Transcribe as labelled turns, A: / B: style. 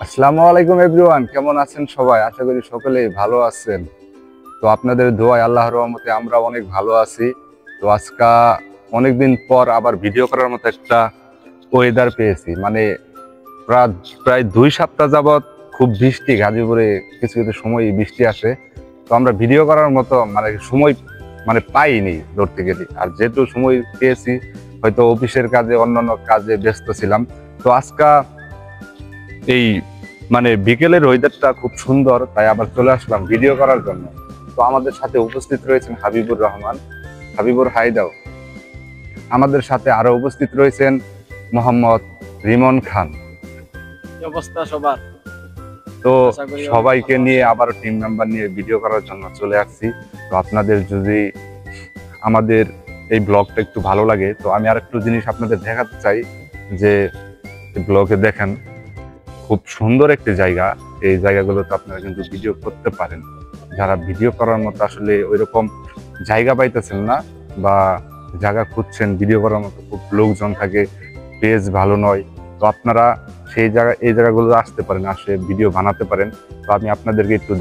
A: আসসালামু আলাইকুম এভরিওয়ান, কেমন আছেন সবাই? আশা করি সকলেই ভালো আছেন। তো আপনাদের দোয়ায় আল্লাহর রহমতে আমরা অনেক ভালো আছি। তো আজকে অনেকদিন পর আবার ভিডিও করার মতো একটা ওয়েদার পেয়েছি। মানে প্রায় প্রায় 2 সপ্তাহ যাবৎ খুব বৃষ্টি গাজীপুরে, কিছু কিছু সময় বৃষ্টি আসে। তো আমরা ভিডিও করার মতো সময় পাইনি ধরতে গেলে। আর যেহেতু সময় পেয়েছি, হয়তো অফিসের কাজে অন্যান্য কাজে ব্যস্ত ছিলাম। তো আজকে এই বিকেলের ওয়েদারটা খুব সুন্দর, তাই আবার চলে আসলাম ভিডিও করার জন্য। তো আমাদের সাথে উপস্থিত রয়েছেন হাবিবুর রহমান। হাবিবুর, হাই দাও। আমাদের সাথে আরো উপস্থিত রয়েছেন মোহাম্মদ রিমন খান।
B: কি অবস্থা সবার?
A: তো
B: আশা করি
A: সবাইকে নিয়ে আবার টিম মেম্বার নিয়ে ভিডিও করার জন্য চলে আসছি। তো আপনাদের যদি আমাদের এই ব্লগটা একটু ভালো লাগে, তো আমি আর একটু জিনিস আপনাদের দেখাতে চাই। যে ব্লগে দেখেন, খুব সুন্দর একটি জায়গা। এই জায়গাগুলোতে আপনারা কিন্তু ভিডিও করতে পারেন। যারা ভিডিও করার মতো আসলে ওইরকম জায়গা পাইতেছেন না, বা জায়গা খুঁজছেন ভিডিও করার মতো, খুব লোকজন থাকে, পেজ ভালো নয়, তো আপনারা এই জায়গাগুলো আসতে পারেন, আসে ভিডিও বানাতে পারেন। তো আমি আপনাদেরকে একটু